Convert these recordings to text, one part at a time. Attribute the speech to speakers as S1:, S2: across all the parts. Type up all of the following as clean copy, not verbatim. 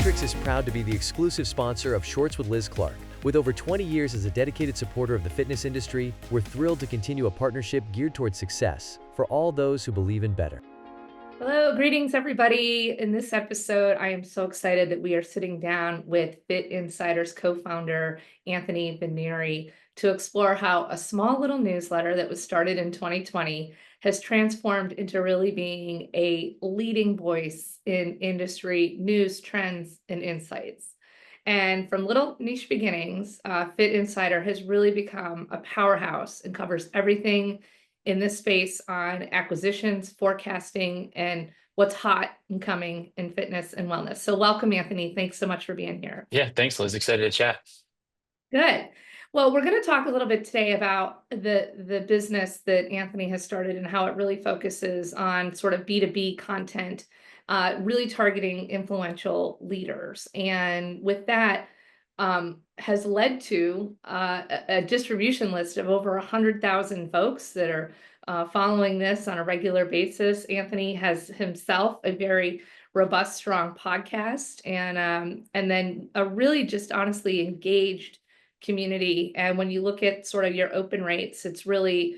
S1: Matrix is proud to be the exclusive sponsor of Shorts with Liz Clark. With over 20 years as a dedicated supporter of the fitness industry, we're thrilled to continue a partnership geared towards success for all those who believe in better.
S2: Hello, greetings everybody. In this episode, I am so excited that we are sitting down with Fitt Insider's co-founder, Anthony Vennare, to explore how a small little newsletter that was started in 2020 has transformed into really being a leading voice in industry news, trends, and insights. And from little niche beginnings, Fitt Insider has really become a powerhouse and covers everything in this space on acquisitions, forecasting, and what's hot and coming in fitness and wellness. So welcome, Anthony. Thanks so much for being here.
S3: Yeah, thanks, Liz. Excited to chat.
S2: Good. Well, we're going to talk a little bit today about the business that Anthony has started and how it really focuses on sort of B2B content, really targeting influential leaders. And with that, has led to a distribution list of over 100,000 folks that are following this on a regular basis. Anthony has himself a very robust, strong podcast, and then a really just honestly engaged community. And when you look at sort of your open rates, it's really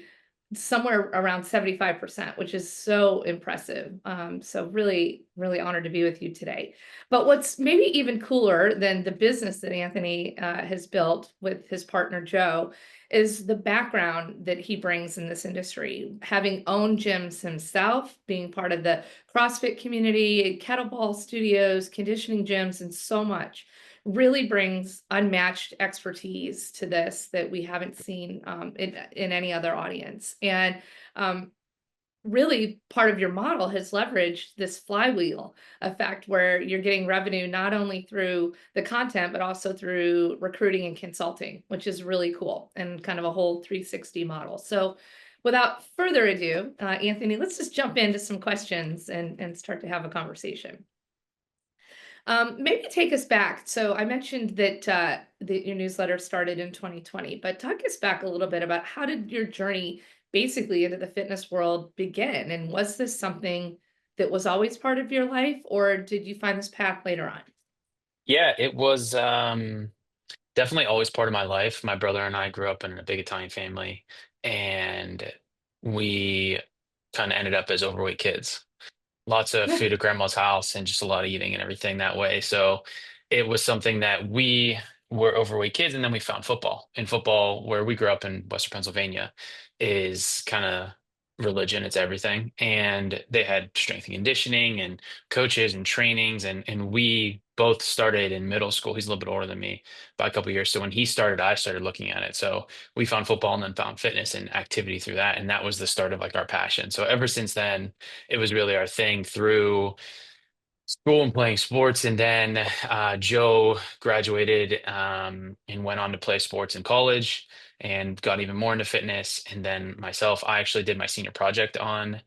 S2: somewhere around 75%, which is so impressive. So really, really honored to be with you today. But what's maybe even cooler than the business that Anthony has built with his partner, Joe, is the background that he brings in this industry, having owned gyms himself, being part of the CrossFit community, kettlebell studios, conditioning gyms, and so much. Really brings unmatched expertise to this that we haven't seen in any other audience. And really part of your model has leveraged this flywheel effect where you're getting revenue not only through the content, but also through recruiting and consulting, which is really cool and kind of a whole 360 model. So without further ado, Anthony, let's just jump into some questions and start to have a conversation. Maybe take us back. So I mentioned that your newsletter started in 2020, but talk us back a little bit about how did your journey basically into the fitness world begin? And was this something that was always part of your life, or did you find this path later on?
S3: Yeah, it was definitely always part of my life. My brother and I grew up in a big Italian family, and we kind of ended up as overweight kids. Lots of
S2: Yeah.
S3: food at grandma's house and just a lot of eating and everything that way. So it was something that we were overweight kids, and then we found football. And football, where we grew up in Western Pennsylvania, is kind of religion. It's everything. And they had strength and conditioning and coaches and trainings. And we both started in middle school. He's a little bit older than me by a couple of years. So when he started, I started looking at it. So we found football and then found fitness and activity through that. And that was the start of like our passion. So ever since then, it was really our thing through school and playing sports. And then Joe graduated and went on to play sports in college and got even more into fitness. And then myself, I actually did my senior project on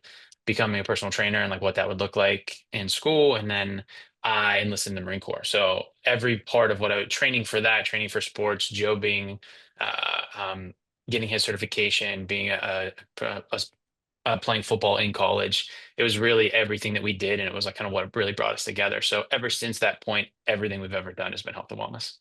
S3: becoming a personal trainer and like what that would look like in school. And then I enlisted in the Marine Corps. So every part of what I was training for that, training for sports, Joe being getting his certification, being playing football in college. It was really everything that we did, and it was like kind of what really brought us together. So ever since that point, everything we've ever done has been health and wellness.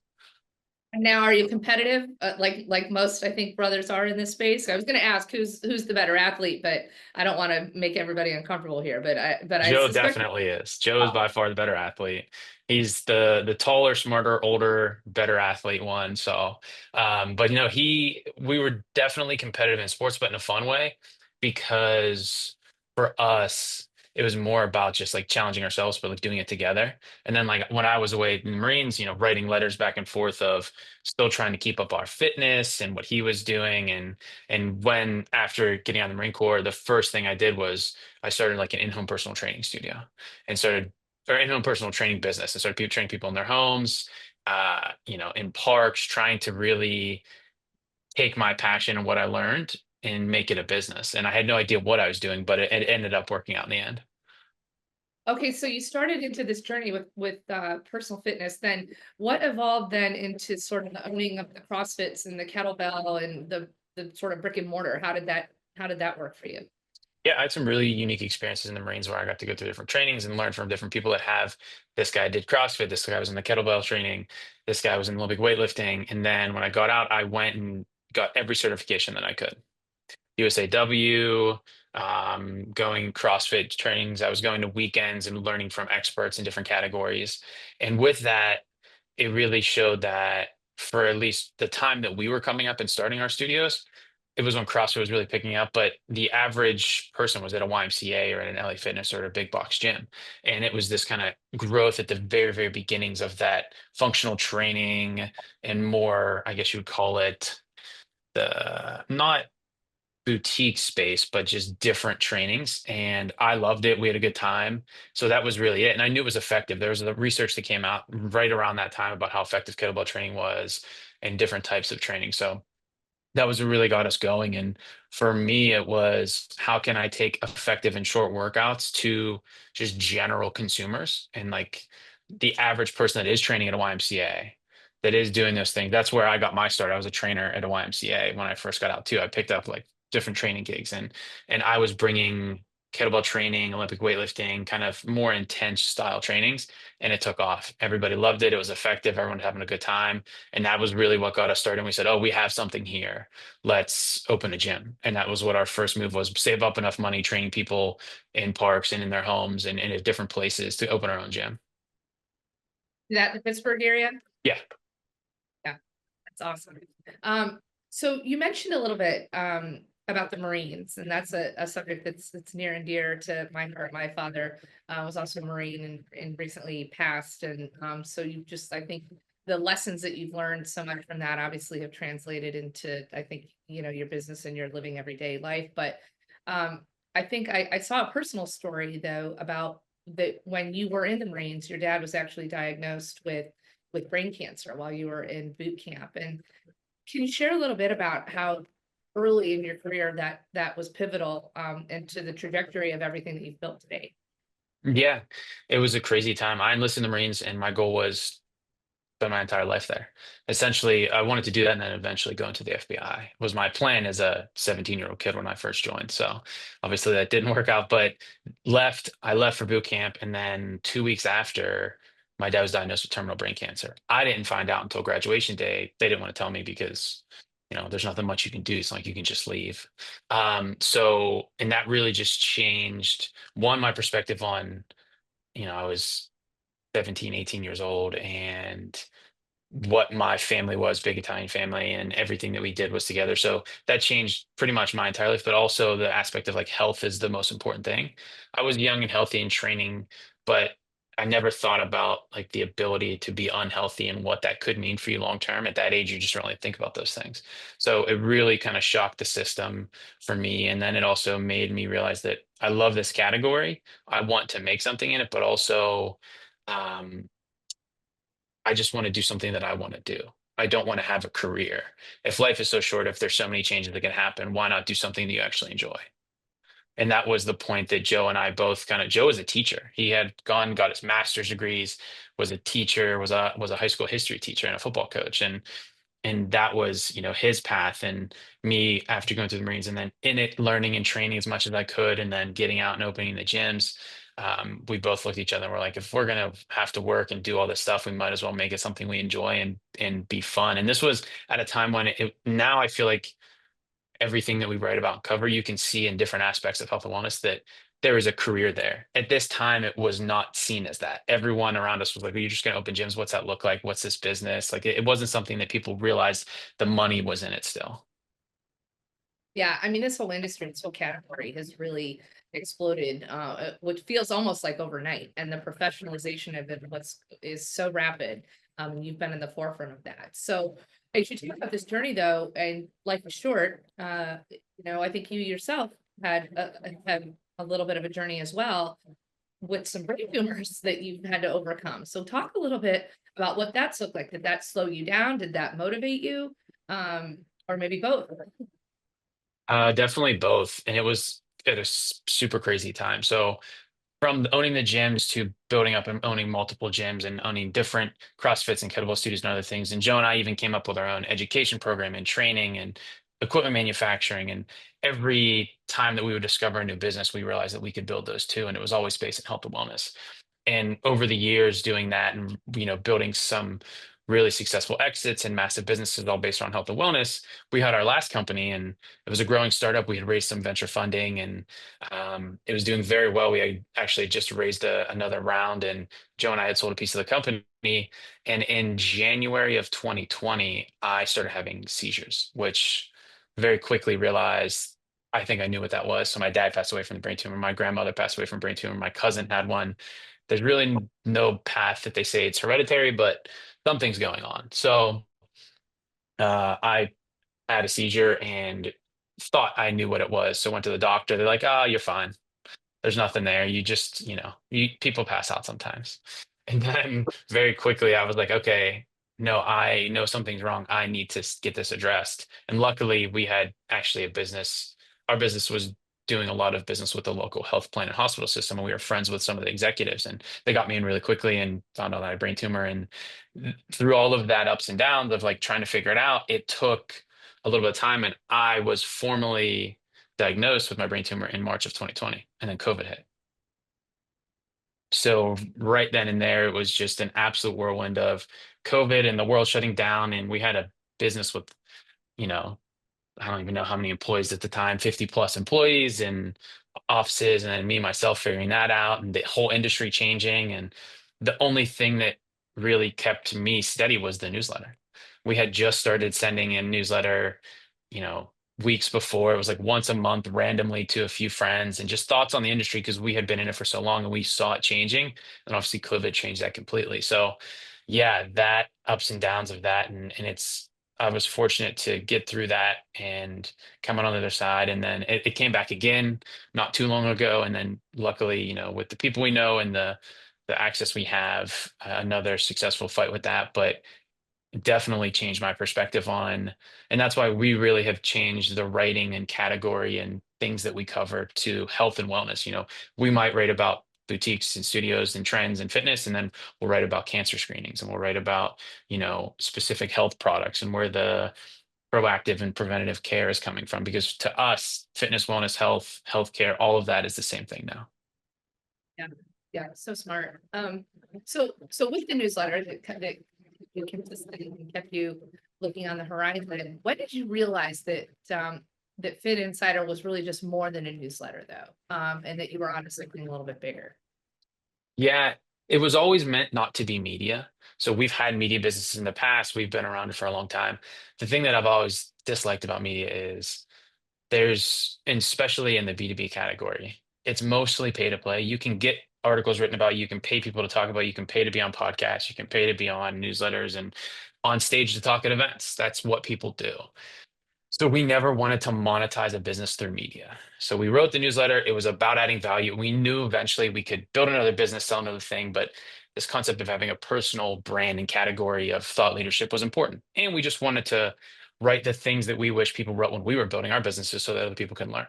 S2: And now, are you competitive? Like most, I think brothers are in this space. I was going to ask who's the better athlete, but I don't want to make everybody uncomfortable here. But I
S3: Joe
S2: suspect.
S3: definitely is. Joe is
S2: Oh,
S3: by far the better athlete. He's the taller, smarter, older, better athlete one. So, but we were definitely competitive in sports, but in a fun way, because for us, it was more about just like challenging ourselves, but like doing it together. And then like when I was away in the Marines, writing letters back and forth of still trying to keep up our fitness and what he was doing. And when after getting out of the Marine Corps, the first thing I did was I started like an in-home personal training studio and started or in-home personal training business and started training people in their homes, in parks, trying to really take my passion and what I learned and make it a business. And I had no idea what I was doing, but it ended up working out in the end.
S2: okay. So you started into this journey with personal fitness. Then what evolved then into sort of the owning of the CrossFits and the kettlebell and the sort of brick and mortar? How did that work for you?
S3: Yeah, I had some really unique experiences in the Marines where I got to go through different trainings and learn from different people that have. This guy did CrossFit. This guy was in the kettlebell training. This guy was in Olympic weightlifting. And then when I got out, I went and got every certification that I could. USAW, going CrossFit trainings. I was going to weekends and learning from experts in different categories. And with that, it really showed that for at least the time that we were coming up and starting our studios, it was when CrossFit was really picking up. But the average person was at a YMCA or at an LA Fitness or a big box gym. And it was this kind of growth at the very, very beginnings of that functional training and more, I guess you would call it the not boutique space, but just different trainings. And I loved it. We had a good time. So that was really it. And I knew it was effective. There was the research that came out right around that time about how effective kettlebell training was and different types of training. So that was what really got us going. And for me, it was how can I take effective and short workouts to just general consumers and like the average person that is training at a YMCA that is doing those things. That's where I got my start. I was a trainer at a YMCA when I first got out too. I picked up like different training gigs and I was bringing kettlebell training, Olympic weightlifting, kind of more intense style trainings, and it took off. Everybody loved it. It was effective. Everyone was having a good time. And that was really what got us started. And we said, oh, we have something here. Let's open a gym. And that was what our first move was, save up enough money training people in parks and in their homes and in different places to open our own gym.
S2: Is that the Pittsburgh area?
S3: Yeah.
S2: Yeah, that's awesome. So you mentioned a little bit about the Marines, and that's a subject that's near and dear to my heart. My father was also a Marine and recently passed, and so you just, I think the lessons that you've learned so much from that obviously have translated into, I think, your business and your living everyday life. But I think I saw a personal story though about that when you were in the Marines, your dad was actually diagnosed with brain cancer while you were in boot camp. And can you share a little bit about how early in your career that was pivotal into the trajectory of everything that you've built today?
S3: Yeah. It was a crazy time. I enlisted in the Marines and my goal was spend my entire life there. Essentially, I wanted to do that and then eventually go into the FBI was my plan as a 17-year-old kid when I first joined. So obviously that didn't work out, but I left for boot camp. And then 2 weeks after, my dad was diagnosed with terminal brain cancer. I didn't find out until graduation day. They didn't want to tell me because, there's nothing much you can do. It's not like you can just leave. And that really just changed my perspective on, I was 17, 18 years old and what my family was, big Italian family, and everything that we did was together. So that changed pretty much my entire life, but also the aspect of like health is the most important thing. I was young and healthy and training, but I never thought about like the ability to be unhealthy and what that could mean for you long term. At that age, you just don't really think about those things. So it really kind of shocked the system for me. And then it also made me realize that I love this category. I want to make something in it, but also um, I just want to do something that I want to do. I don't want to have a career. If life is so short, if there's so many changes that can happen, why not do something that you actually enjoy? And that was the point that Joe and I both Joe is a teacher. He had gone, got his master's degrees, was a teacher, was a high school history teacher and a football coach. And that was his path and me after going through the Marines and then in it learning and training as much as I could and then getting out and opening the gyms. We both looked at each other and we're like, if we're gonna have to work and do all this stuff, we might as well make it something we enjoy and be fun. And this was at a time when now I feel like everything that we write about and cover, you can see in different aspects of health and wellness that there is a career there. At this time, it was not seen as that. Everyone around us was like, "Are you just going to open gyms? What's that look like? What's this business?" Like it wasn't something that people realized the money was in it still.
S2: Yeah, I mean, this whole industry, this whole category has really exploded, which feels almost like overnight. And the professionalization of it is so rapid. You've been in the forefront of that. So as you talk about this journey though, and life is short, I think you yourself had a little bit of a journey as well with some brain tumors that you've had to overcome. So talk a little bit about what that's looked like. Did that slow you down? Did that motivate you? Or maybe both?
S3: Definitely both, and it was at a super crazy time. So from owning the gyms to building up and owning multiple gyms and owning different CrossFits and kettlebell studios and other things. And Joe and I even came up with our own education program and training and equipment manufacturing. And every time that we would discover a new business, we realized that we could build those too. And it was always based in health and wellness. And over the years doing that and building some really successful exits and massive businesses all based on health and wellness, we had our last company, and it was a growing startup. We had raised some venture funding, and it was doing very well. We had actually just raised another round, and Joe and I had sold a piece of the company. And in January of 2020, I started having seizures, which very quickly realized I think I knew what that was. So my dad passed away from the brain tumor. My grandmother passed away from brain tumor. My cousin had one. There's really no path that they say it's hereditary, but something's going on. So I had a seizure and thought I knew what it was. So went to the doctor. They're like, "Oh, you're fine. There's nothing there. You just, people pass out sometimes." And then very quickly, I was like, okay, no, I know something's wrong. I need to get this addressed. And luckily, we had actually a business. Our business was doing a lot of business with the local health plan and hospital system. And we were friends with some of the executives, and they got me in really quickly and found out I had a brain tumor. And through all of that ups and downs of like trying to figure it out, it took a little bit of time. And I was formally diagnosed with my brain tumor in March of 2020, and then COVID hit. So right then and there, it was just an absolute whirlwind of COVID and the world shutting down. And we had a business with, you know, I don't even know how many employees at the time, 50 plus employees and offices, and then me myself figuring that out and the whole industry changing. And the only thing that really kept me steady was the newsletter. We had just started sending in newsletter, you know, weeks before. It was like once a month randomly to a few friends and just thoughts on the industry because we had been in it for so long and we saw it changing. And obviously COVID changed that completely. So yeah, that ups and downs of that. And I was fortunate to get through that and come out on the other side. And then it came back again not too long ago. And then luckily, with the people we know and the access we have, another successful fight with that. But definitely changed my perspective on, and that's why we really have changed the writing and category and things that we cover to health and wellness. We might write about boutiques and studios and trends and fitness, and then we'll write about cancer screenings, and we'll write about, specific health products and where the proactive and preventative care is coming from. Because to us, fitness, wellness, health, healthcare, all of that is the same thing now.
S2: Yeah, yeah, so smart. So with the newsletter that you consistently kept you looking on the horizon, when did you realize that Fitt Insider was really just more than a newsletter, though, and that you were honestly something a little bit bigger?
S3: Yeah, it was always meant not to be media. So we've had media businesses in the past. We've been around for a long time. The thing that I've always disliked about media is and especially in the B2B category, it's mostly pay to play. You can get articles written about you, can pay people to talk about you, can pay to be on podcasts, you can pay to be on newsletters and on stage to talk at events. That's what people do. So we never wanted to monetize a business through media. So we wrote the newsletter. It was about adding value. We knew eventually we could build another business, sell another thing, but this concept of having a personal brand and category of thought leadership was important. And we just wanted to write the things that we wish people wrote when we were building our businesses so that other people can learn.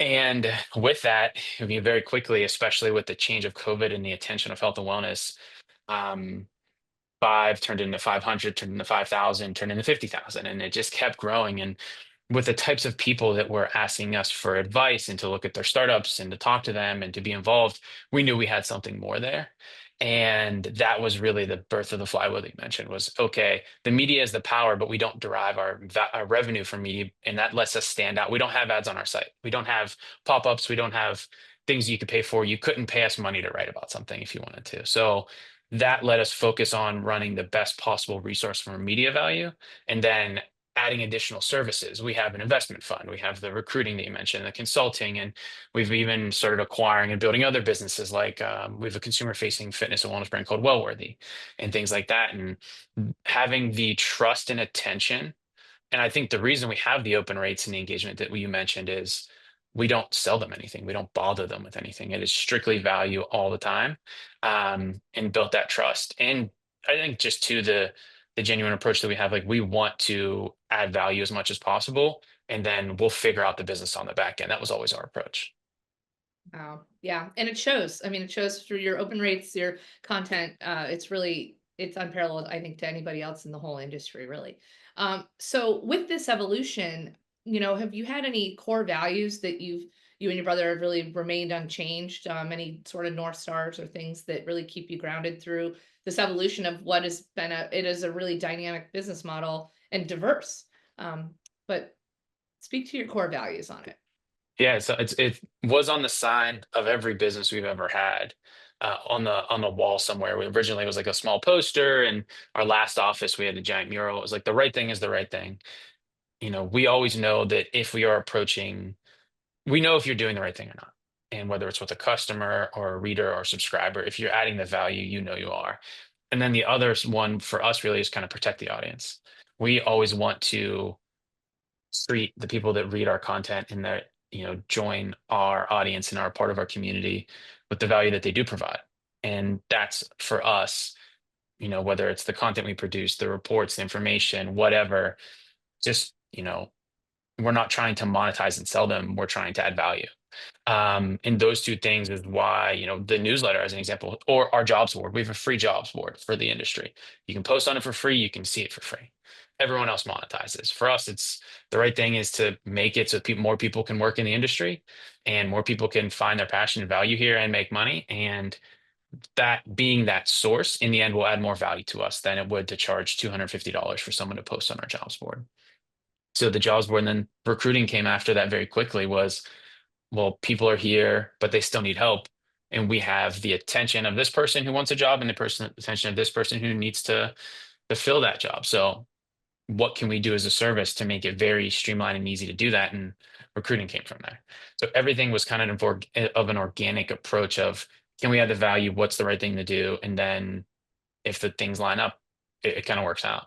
S3: And with that, I mean, very quickly, especially with the change of COVID and the attention of health and wellness, um, five turned into 500, turned into 5,000, turned into 50,000. And it just kept growing. And with the types of people that were asking us for advice and to look at their startups and to talk to them and to be involved, we knew we had something more there. And that was really the birth of the flywheel that you mentioned was, okay, the media is the power, but we don't derive our revenue from media. And that lets us stand out. We don't have ads on our site. We don't have pop-ups. We don't have things you could pay for. You couldn't pay us money to write about something if you wanted to. So that let us focus on running the best possible resource from a media value. And then adding additional services. We have an investment fund. We have the recruiting that you mentioned, the consulting, and we've even started acquiring and building other businesses like we have a consumer-facing fitness and wellness brand called Wellworthy, and things like that. And having the trust and attention. And I think the reason we have the open rates and the engagement that you mentioned is we don't sell them anything. We don't bother them with anything. It is strictly value all the time, and built that trust. And I think just to the genuine approach that we have, like we want to add value as much as possible, and then we'll figure out the business on the back end. That was always our approach.
S2: Wow. Yeah. And it shows. I mean, it shows through your open rates, your content. It's it's unparalleled, I think, to anybody else in the whole industry, really. So with this evolution, have you had any core values that you and your brother have really remained unchanged? Any sort of North Stars or things that really keep you grounded through this evolution of what has been it is a really dynamic business model and diverse. But speak to your core values on it.
S3: Yeah, so it was on the sign of every business we've ever had, on the wall somewhere. We originally it was like a small poster, and our last office we had a giant mural. It was like the right thing is the right thing. We always know that if we are approaching, we know if you're doing the right thing or not. And whether it's with a customer or a reader or subscriber, if you're adding the value, you are. And then the other one for us really is kind of protect the audience. We always want to treat the people that read our content and that join our audience and are part of our community with the value that they do provide. And that's for us, whether it's the content we produce, the reports, the information, whatever. Just we're not trying to monetize and sell them, we're trying to add value. And those two things is why, the newsletter, as an example, or our jobs board. We have a free jobs board for the industry. You can post on it for free, you can see it for free. Everyone else monetizes. For us, it's the right thing is to make it so more people can work in the industry and more people can find their passion and value here and make money. And that being that source in the end will add more value to us than it would to charge $250 for someone to post on our jobs board. So the jobs board, and then recruiting came after that very quickly was, well, people are here, but they still need help. And we have the attention of this person who wants a job and attention of this person who needs to fill that job. So what can we do as a service to make it very streamlined and easy to do that? And recruiting came from there. So everything was kind of an organic approach of, can we add the value? What's the right thing to do? And then if the things line up, it kind of works out.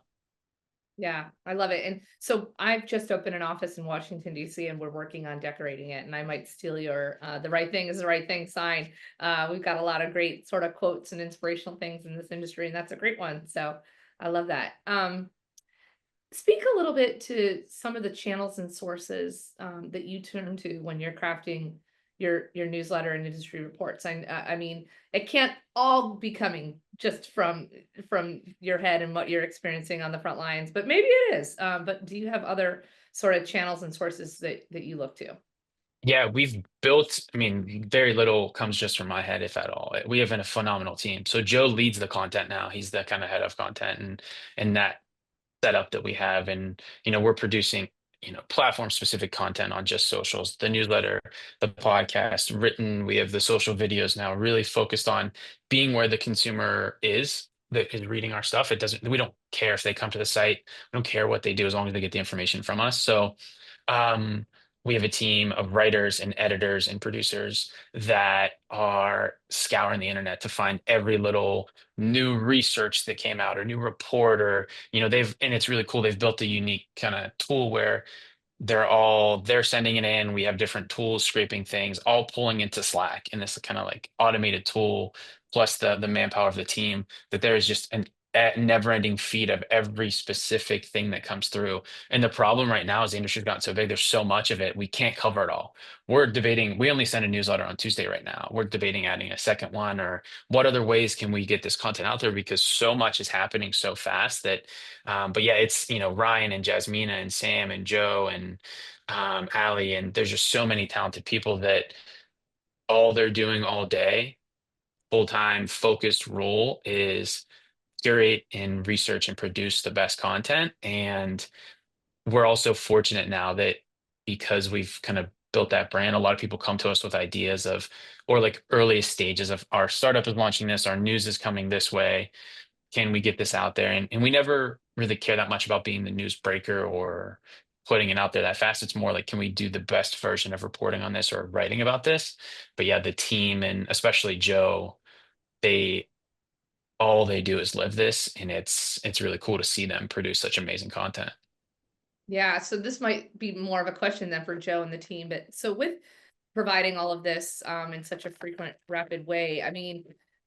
S2: Yeah, I love it. And so I've just opened an office in Washington, D.C., and we're working on decorating it. And I might steal your the right thing is the right thing sign. We've got a lot of great sort of quotes and inspirational things in this industry, and that's a great one. So I love that. Speak a little bit to some of the channels and sources that you turn to when you're crafting your newsletter and industry reports. I mean, it can't all be coming just from your head and what you're experiencing on the front lines, but maybe it is. But do you have other sort of channels and sources that you look to?
S3: Yeah, we've built, I mean, very little comes just from my head, if at all. We have a phenomenal team. So Joe leads the content now. He's the kind of head of content and that setup that we have. And, we're producing, platform specific content on just socials, the newsletter, the podcast, written. We have the social videos now really focused on being where the consumer is that is reading our stuff. We don't care if they come to the site. We don't care what they do as long as they get the information from us. So, um, we have a team of writers and editors and producers that are scouring the internet to find every little new research that came out or new report or and it's really cool. They've built a unique kind of tool where they're sending it in. We have different tools scraping things, all pulling into Slack in this kind of like automated tool, plus the manpower of the team, that there is just a never-ending feed of every specific thing that comes through. And the problem right now is the industry's gotten so big, there's so much of it, we can't cover it all. We're debating, we only send a newsletter on Tuesday right now. We're debating adding a second one, or what other ways can we get this content out there, because so much is happening so fast that but yeah, it's Ryan and Jasmina and Sam and Joe and Ali, and there's just so many talented people that all they're doing all day, full-time focused role, is curate and research and produce the best content. And we're also fortunate now that because we've kind of built that brand, a lot of people come to us with ideas of, or like earliest stages of, our startup is launching this, our news is coming this way, can we get this out there? And we never really care that much about being the news breaker or putting it out there that fast. It's more like, can we do the best version of reporting on this or writing about this? But yeah, the team, and especially Joe, they all they do is live this, and it's really cool to see them produce such amazing content.
S2: Yeah, so this might be more of a question than for Joe and the team, but so with providing all of this in such a frequent, rapid way, I mean,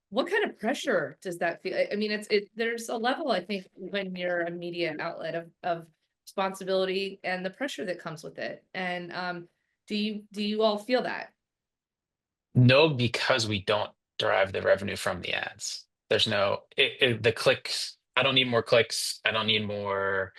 S2: what kind of pressure does that feel? I mean, there's a level, I think, when you're a media outlet of responsibility and the pressure that comes with it. And do you all feel that?
S3: No, because we don't derive the revenue from the ads. The clicks. I don't need more clicks. I don't need more.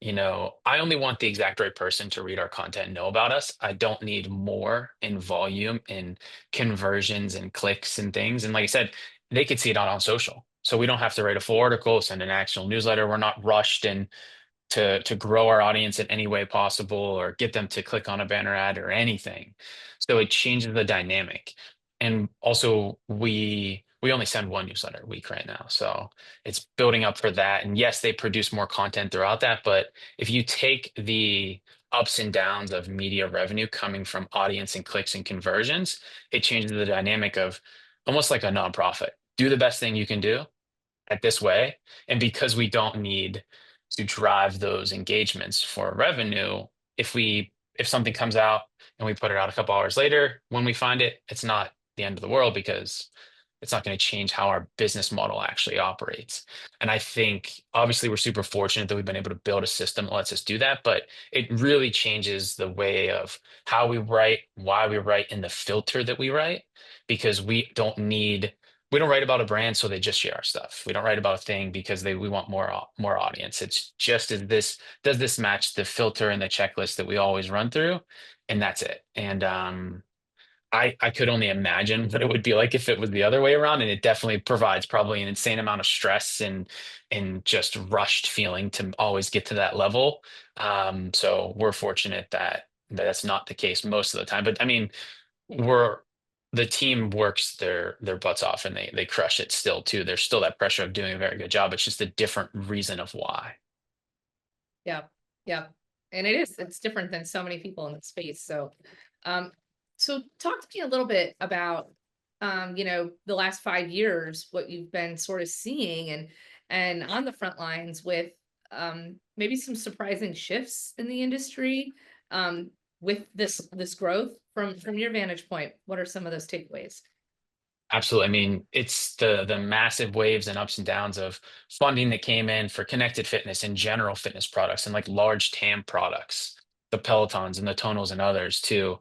S3: I only want the exact right person to read our content and know about us. I don't need more in volume and conversions and clicks and things. And like I said, they could see it on social. So we don't have to write a full article, send an actual newsletter. We're not rushed and to grow our audience in any way possible or get them to click on a banner ad or anything. So it changes the dynamic. And also we only send one newsletter a week right now. So it's building up for that. And yes, they produce more content throughout that, but if you take the ups and downs of media revenue coming from audience and clicks and conversions, it changes the dynamic of almost like a nonprofit. Do the best thing you can do at this way. And because we don't need to drive those engagements for revenue, if something comes out and we put it out a couple hours later, when we find it, it's not the end of the world because it's not going to change how our business model actually operates. And I think obviously we're super fortunate that we've been able to build a system that lets us do that, but it really changes the way of how we write, why we write, and the filter that we write, because we don't write about a brand so they just share our stuff. We don't write about a thing because we want more audience. It's just does this match the filter and the checklist that we always run through, and that's it. And I could only imagine what it would be like if it was the other way around, and it definitely provides probably an insane amount of stress and just rushed feeling to always get to that level. So we're fortunate that that's not the case most of the time. But I mean, we're the team works their butts off and they crush it still too. There's still that pressure of doing a very good job. It's just a different reason of why.
S2: Yeah, yeah. And it's different than so many people in the space. Um, so talk to me a little bit about, the last 5 years, what you've been sort of seeing and on the front lines with, maybe some surprising shifts in the industry, with this growth from your vantage point. What are some of those takeaways?
S3: Absolutely. I mean, it's the massive waves and ups and downs of funding that came in for connected fitness and general fitness products and like large TAM products, the Pelotons and the Tonals and others too.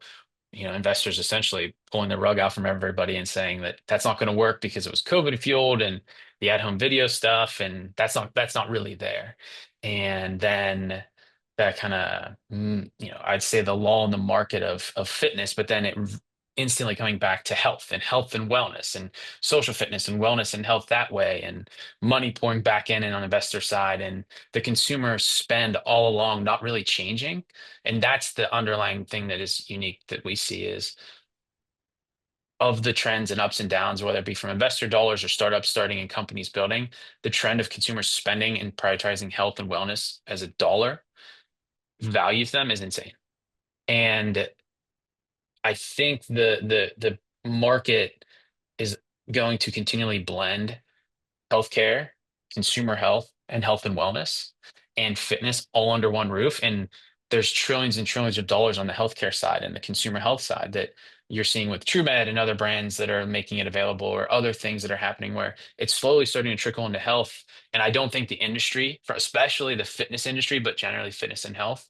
S3: Investors essentially pulling the rug out from everybody and saying that that's not going to work because it was COVID fueled and the at-home video stuff, and that's not really there. And then that kind of, I'd say the lull in the market of fitness, but then instantly coming back to health and wellness and social fitness and wellness and health that way, and money pouring back in and on investor side, and the consumer spend all along not really changing. And that's the underlying thing that is unique that we see is of the trends and ups and downs, whether it be from investor dollars or startups starting and companies building, the trend of consumers spending and prioritizing health and wellness as a dollar values them is insane. And I think the market is going to continually blend healthcare, consumer health, and health and wellness and fitness all under one roof. And there's trillions and trillions of dollars on the healthcare side and the consumer health side that you're seeing with TrueMed and other brands that are making it available, or other things that are happening where it's slowly starting to trickle into health. And I don't think the industry, for especially the fitness industry, but generally fitness and health,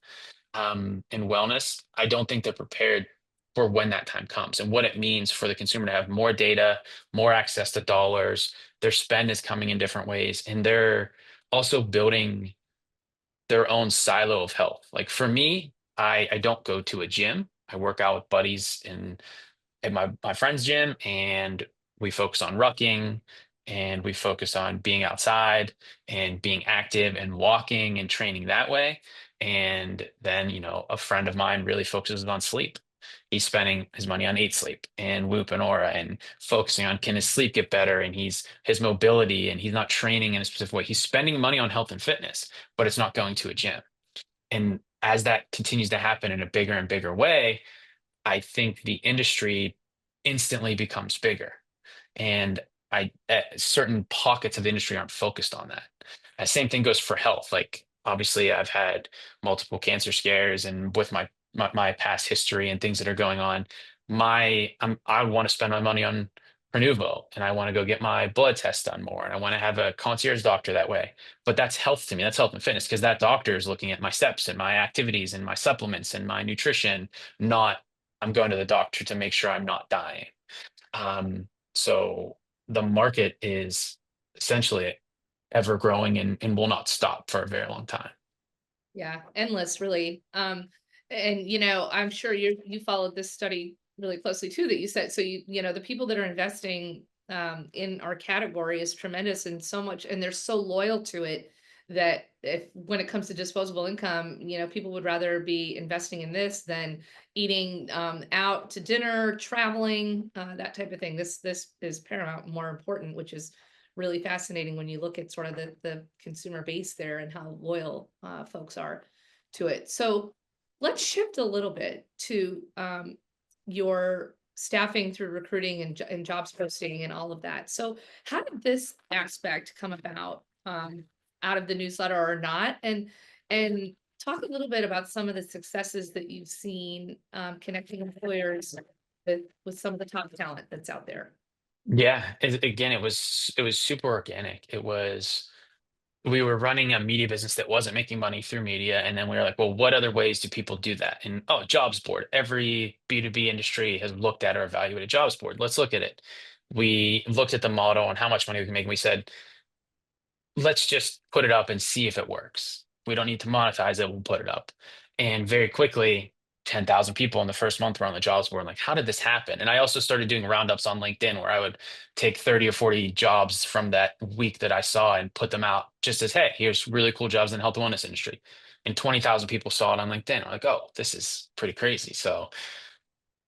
S3: and wellness, I don't think they're prepared for when that time comes and what it means for the consumer to have more data, more access to dollars. Their spend is coming in different ways, and they're also building their own silo of health. Like for me, I don't go to a gym. I work out with buddies at my friend's gym, and we focus on rucking, and we focus on being outside and being active and walking and training that way. And then, a friend of mine really focuses on sleep. He's spending his money on Eat Sleep and Whoop and Aura and focusing on can his sleep get better and his mobility, and he's not training in a specific way. He's spending money on health and fitness, but it's not going to a gym. And as that continues to happen in a bigger and bigger way, I think the industry instantly becomes bigger. And certain pockets of the industry aren't focused on that. Same thing goes for health. Like obviously, I've had multiple cancer scares, and with my past history and things that are going on, I want to spend my money on Prenuvo, and I want to go get my blood test done more, and I want to have a concierge doctor that way. But that's health to me. That's health and fitness because that doctor is looking at my steps and my activities and my supplements and my nutrition, not I'm going to the doctor to make sure I'm not dying. So the market is essentially ever growing and will not stop for a very long time.
S2: Yeah, endless, really. And I'm sure you followed this study really closely too. That you said so. The people that are investing in our category is tremendous and so much, and they're so loyal to it that if when it comes to disposable income, people would rather be investing in this than eating out to dinner, traveling, that type of thing. This is paramount, more important, which is really fascinating when you look at sort of the consumer base there and how loyal folks are to it. So let's shift a little bit to your staffing through recruiting and jobs posting and all of that. So how did this aspect come about out of the newsletter or not? And talk a little bit about some of the successes that you've seen connecting employers with some of the top talent that's out there.
S3: Yeah, again, it was super organic. We were running a media business that wasn't making money through media, and then we were like, well, what other ways do people do that? And oh, jobs board. Every B2B industry has looked at or evaluated jobs board. Let's look at it. We looked at the model and how much money we can make, and we said, let's just put it up and see if it works. We don't need to monetize it. We'll put it up. And very quickly, 10,000 people in the first month were on the jobs board. Like, how did this happen? And I also started doing roundups on LinkedIn where I would take 30 or 40 jobs from that week that I saw and put them out just as, hey, here's really cool jobs in the health and wellness industry. And 20,000 people saw it on LinkedIn. I'm like, oh, this is pretty crazy. So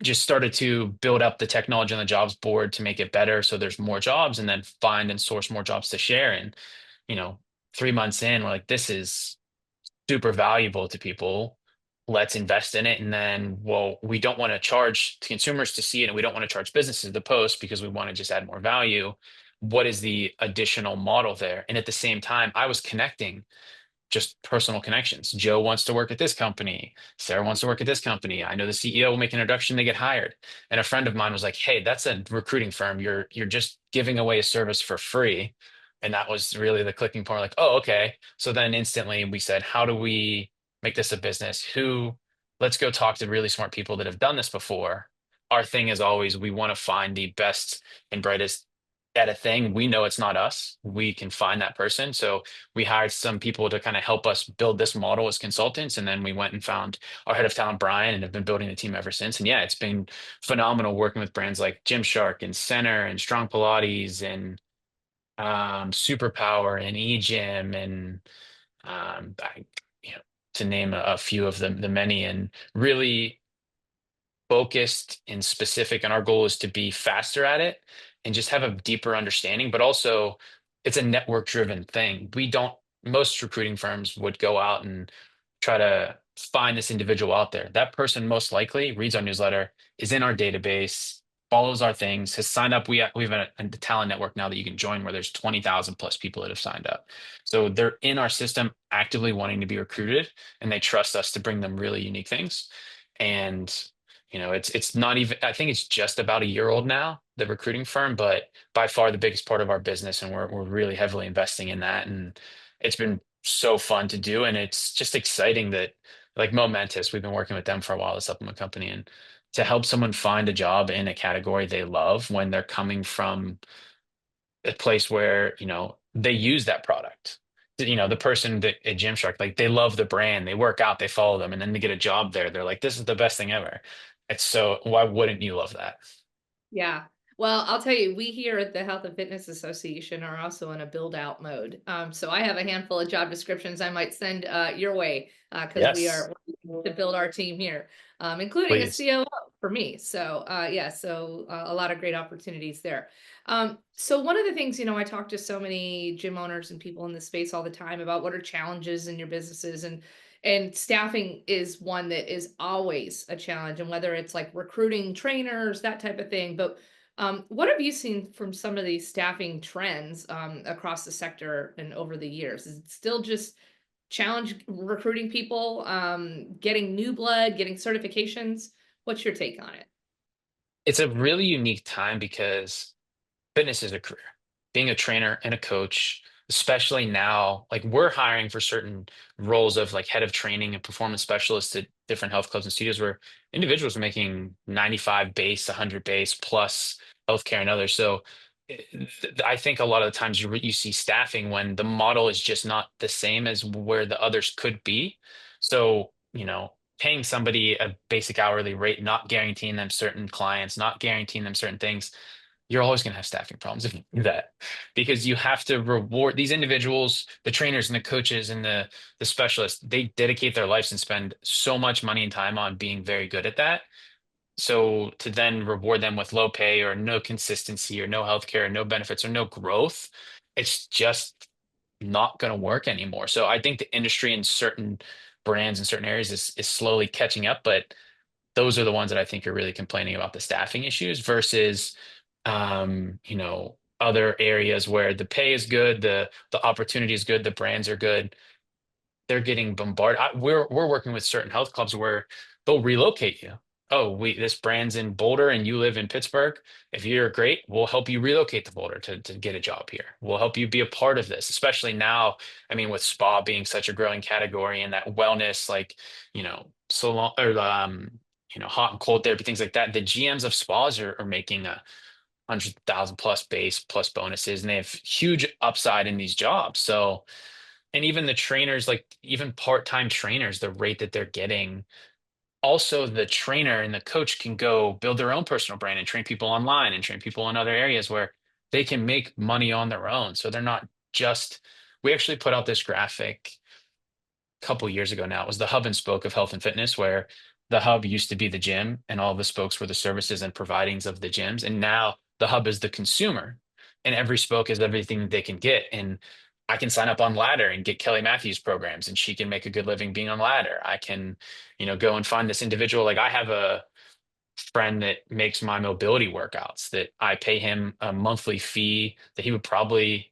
S3: just started to build up the technology on the jobs board to make it better so there's more jobs and then find and source more jobs to share. And you know, 3 months in, we're like, this is super valuable to people. Let's invest in it. And then, well, we don't want to charge consumers to see it, and we don't want to charge businesses to post because we want to just add more value. What is the additional model there? And at the same time, I was connecting just personal connections. Joe wants to work at this company. Sarah wants to work at this company. I know the CEO will make an introduction, they get hired. And a friend of mine was like, "Hey, that's a recruiting firm. You're just giving away a service for free." And that was really the clicking point. Like, oh, okay. So then instantly we said, how do we make this a business? Let's go talk to really smart people that have done this before. Our thing is always we want to find the best and brightest at a thing. We know it's not us. We can find that person. So we hired some people to kind of help us build this model as consultants. And then we went and found our head of talent, Brian, and have been building the team ever since. And yeah, it's been phenomenal working with brands like Gymshark and Center and Strong Pilates and Superpower and eGym and I, you know, to name a few of the many, and really focused and specific. And our goal is to be faster at it and just have a deeper understanding, but also it's a network driven thing. Most recruiting firms would go out and try to find this individual out there. That person most likely reads our newsletter, is in our database, follows our things, has signed up. We have a talent network now that you can join where there's 20,000 plus people that have signed up. So they're in our system actively wanting to be recruited, and they trust us to bring them really unique things. And it's not even, I think it's just about a year old now, the recruiting firm, but by far the biggest part of our business. And we're really heavily investing in that. And it's been so fun to do. And it's just exciting that, like Momentous, we've been working with them for a while, the supplement company, and to help someone find a job in a category they love when they're coming from a place where, they use that product. The person that at Gymshark, like they love the brand, they work out, they follow them, and then they get a job there. They're like, this is the best thing ever. Why wouldn't you love that?
S2: Yeah. Well, I'll tell you, we here at the Health and Fitness Association are also in a build out mode. So I have a handful of job descriptions I might send your way because we
S3: Yes,
S2: are working to build our team here, including a
S3: please.
S2: COO for me. So yeah, so a lot of great opportunities there. So one of the things, I talk to so many gym owners and people in this space all the time about what are challenges in your businesses, and staffing is one that is always a challenge, and whether it's like recruiting trainers, that type of thing. But what have you seen from some of these staffing trends across the sector and over the years? Is it still just challenge recruiting people, getting new blood, getting certifications? What's your take on it?
S3: It's a really unique time because fitness is a career. Being a trainer and a coach, especially now, like we're hiring for certain roles of like head of training and performance specialists at different health clubs and studios where individuals are making 95 base, 100 base plus healthcare and others. So I think a lot of the times you see staffing when the model is just not the same as where the others could be. So, paying somebody a basic hourly rate, not guaranteeing them certain clients, not guaranteeing them certain things, you're always going to have staffing problems if you do that, because you have to reward these individuals, the trainers and the coaches and the specialists. They dedicate their lives and spend so much money and time on being very good at that. So to then reward them with low pay or no consistency or no healthcare or no benefits or no growth, it's just not going to work anymore. So I think the industry in certain brands in certain areas is slowly catching up, but those are the ones that I think are really complaining about the staffing issues versus other areas where the pay is good, the opportunity is good, the brands are good. They're getting bombarded. We're working with certain health clubs where they'll relocate you. Oh, this brand's in Boulder and you live in Pittsburgh. If you're great, we'll help you relocate to Boulder to get a job here. We'll help you be a part of this, especially now. I mean, with spa being such a growing category and that wellness, like, salon or hot and cold therapy, things like that. The GMs of spas are making 100,000 plus base plus bonuses, and they have huge upside in these jobs. So, and even the trainers, like even part-time trainers, the rate that they're getting, also the trainer and the coach can go build their own personal brand and train people online and train people in other areas where they can make money on their own. So they're not just, we actually put out this graphic couple years ago now. It was the hub and spoke of health and fitness, where the hub used to be the gym and all the spokes were the services and providings of the gyms. And now the hub is the consumer and every spoke is everything they can get. And I can sign up on Ladder and get Kelly Matthews programs and she can make a good living being on Ladder. I can, go and find this individual. Like I have a friend that makes my mobility workouts that I pay him a monthly fee that he would probably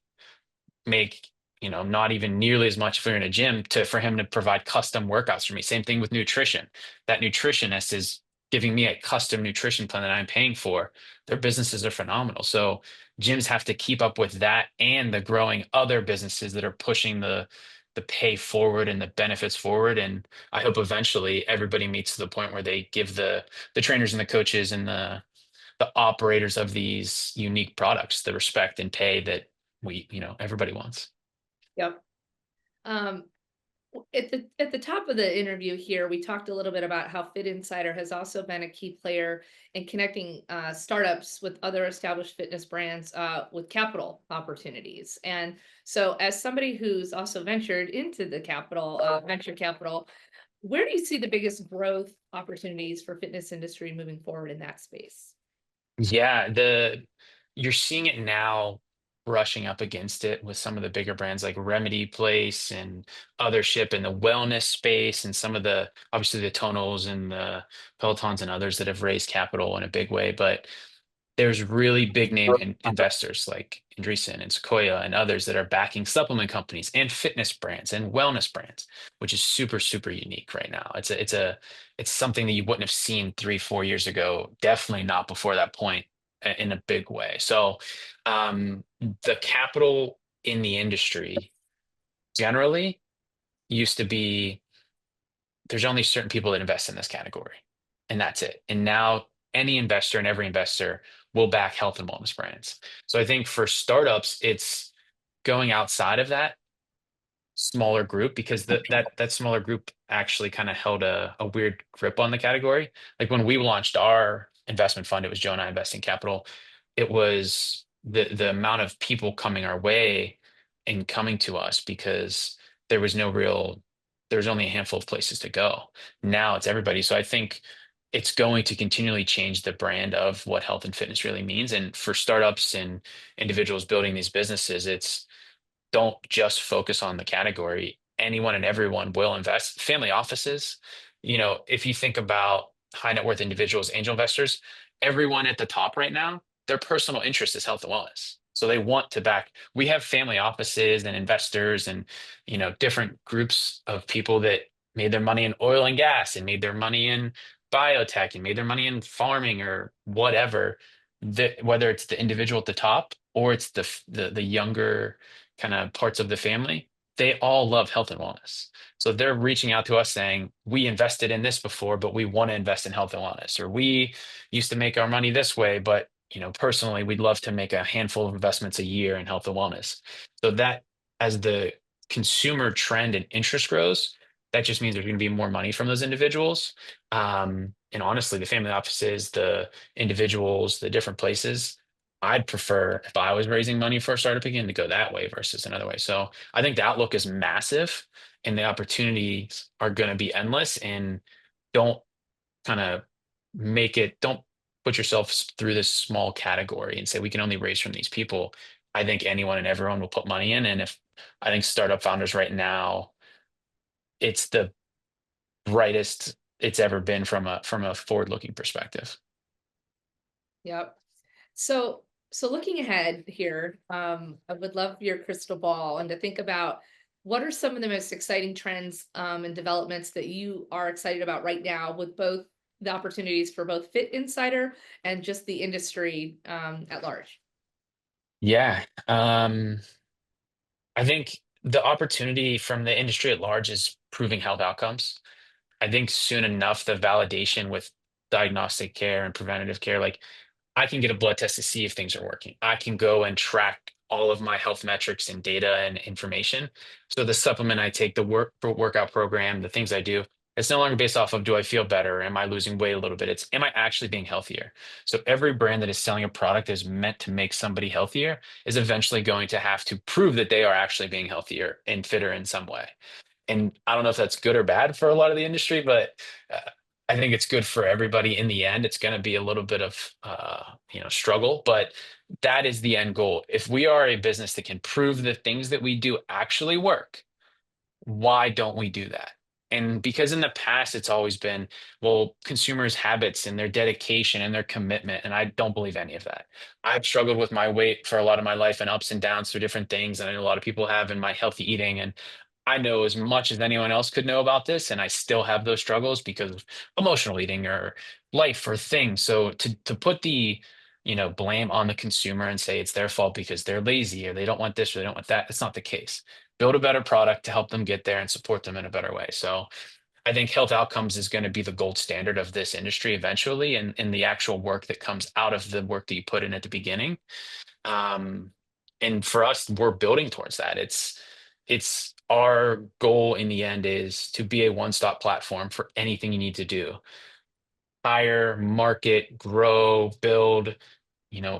S3: make not even nearly as much if we are in a gym for him to provide custom workouts for me. Same thing with nutrition. That nutritionist is giving me a custom nutrition plan that I'm paying for. Their businesses are phenomenal. So gyms have to keep up with that and the growing other businesses that are pushing the pay forward and the benefits forward. And I hope eventually everybody meets to the point where they give the trainers and the coaches and the operators of these unique products the respect and pay that everybody wants.
S2: Yep. Um, at the top of the interview here, we talked a little bit about how Fitt Insider has also been a key player in connecting startups with other established fitness brands with capital opportunities. And so, as somebody who's also ventured into the venture capital, where do you see the biggest growth opportunities for fitness industry moving forward in that space?
S3: Yeah, you're seeing it now brushing up against it with some of the bigger brands like Remedy Place and Othership in the wellness space and some of the obviously the Tonals and the Pelotons and others that have raised capital in a big way. But there's really big name investors like Andreessen and Sequoia and others that are backing supplement companies and fitness brands and wellness brands, which is super, super unique right now. It's something that you wouldn't have seen 3, 4 years ago. Definitely not before that point in a big way. So the capital in the industry generally used to be there's only certain people that invest in this category, and that's it. And now any investor and every investor will back health and wellness brands. So I think for startups, it's going outside of that smaller group because that smaller group actually kind of held a weird grip on the category. Like when we launched our investment fund, it was Joe and I Investing Capital. It was the amount of people coming our way and coming to us because there was no real there was only a handful of places to go. Now it's everybody. So I think it's going to continually change the brand of what health and fitness really means. And for startups and individuals building these businesses, it's don't just focus on the category. Anyone and everyone will invest. Family offices, if you think about high net worth individuals, angel investors, everyone at the top right now, their personal interest is health and wellness. So they want to back. We have family offices and investors and, different groups of people that made their money in oil and gas and made their money in biotech and made their money in farming or whatever, that whether it's the individual at the top or it's the younger kind of parts of the family, they all love health and wellness. So they're reaching out to us saying, we invested in this before, but we want to invest in health and wellness, or we used to make our money this way, but personally, we'd love to make a handful of investments a year in health and wellness. So that, as the consumer trend and interest grows, that just means there's going to be more money from those individuals. And honestly, the family offices, the individuals, the different places, I'd prefer, if I was raising money for a startup again, to go that way versus another way. So I think the outlook is massive and the opportunities are going to be endless. And don't kind of don't put yourself through this small category and say we can only raise from these people. I think anyone and everyone will put money in. And if I think startup founders right now, it's the brightest it's ever been from a forward-looking perspective.
S2: Yep. So looking ahead here, I would love your crystal ball and to think about what are some of the most exciting trends and developments that you are excited about right now with both the opportunities for both Fit Insider and just the industry at large.
S3: Yeah. I think the opportunity from the industry at large is proving health outcomes. I think soon enough, the validation with diagnostic care and preventative care, like I can get a blood test to see if things are working. I can go and track all of my health metrics and data and information. So the supplement I take, the workout program, the things I do, it's no longer based off of do I feel better? Am I losing weight a little bit? It's am I actually being healthier? So every brand that is selling a product that is meant to make somebody healthier is eventually going to have to prove that they are actually being healthier and fitter in some way. And I don't know if that's good or bad for a lot of the industry, but I think it's good for everybody in the end. It's going to be a little bit of struggle, but that is the end goal. If we are a business that can prove the things that we do actually work, why don't we do that? And because in the past it's always been, well, consumers' habits and their dedication and their commitment, and I don't believe any of that. I've struggled with my weight for a lot of my life and ups and downs through different things, and I know a lot of people have in my healthy eating, and I know as much as anyone else could know about this, and I still have those struggles because of emotional eating or life or things. So to put the blame on the consumer and say it's their fault because they're lazy or they don't want this or they don't want that, it's not the case. Build a better product to help them get there and support them in a better way. So I think health outcomes is going to be the gold standard of this industry eventually, and the actual work that comes out of the work that you put in at the beginning. Um, and for us, we're building towards that. It's our goal in the end is to be a one-stop platform for anything you need to do. Hire, market, grow, build,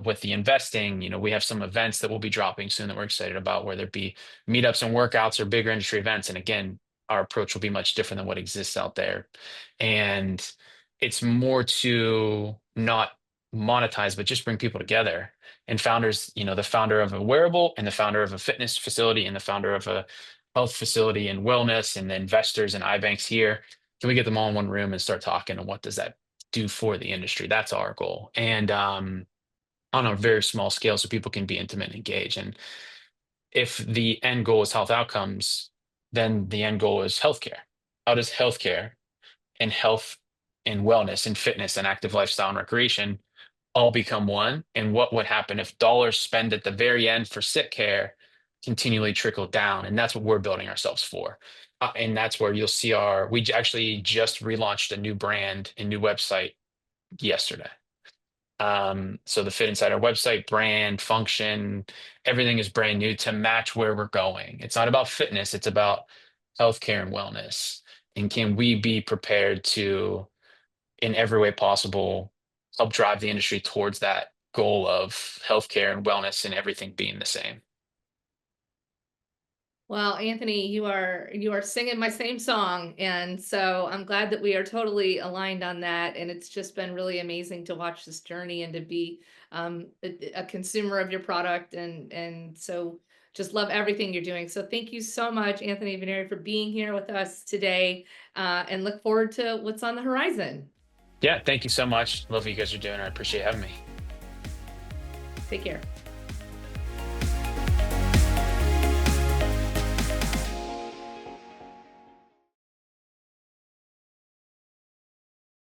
S3: with the investing, we have some events that will be dropping soon that we're excited about, whether it be meetups and workouts or bigger industry events. And again, our approach will be much different than what exists out there. And it's more to not monetize, but just bring people together. And founders, the founder of a wearable and the founder of a fitness facility and the founder of a health facility and wellness and the investors and iBanks here, can we get them all in one room and start talking? And what does that do for the industry? That's our goal. And on a very small scale so people can be intimate and engage. And if the end goal is health outcomes, then the end goal is healthcare. How does healthcare and health and wellness and fitness and active lifestyle and recreation all become one? And what would happen if dollars spent at the very end for sick care continually trickle down? And that's what we're building ourselves for. And that's where you'll see we actually just relaunched a new brand and new website yesterday. So the Fitt Insider website, brand, function, everything is brand new to match where we're going. It's not about fitness, it's about healthcare and wellness. And can we be prepared to, in every way possible, help drive the industry towards that goal of healthcare and wellness and everything being the same?
S2: Well, Anthony, you are singing my same song, and so I'm glad that we are totally aligned on that. And it's just been really amazing to watch this journey and to be a consumer of your product, and so just love everything you're doing. So thank you so much, Anthony Vennare, for being here with us today, and look forward to what's on the horizon.
S3: Yeah, thank you so much. Love what you guys are doing. I appreciate having me.
S2: Take care.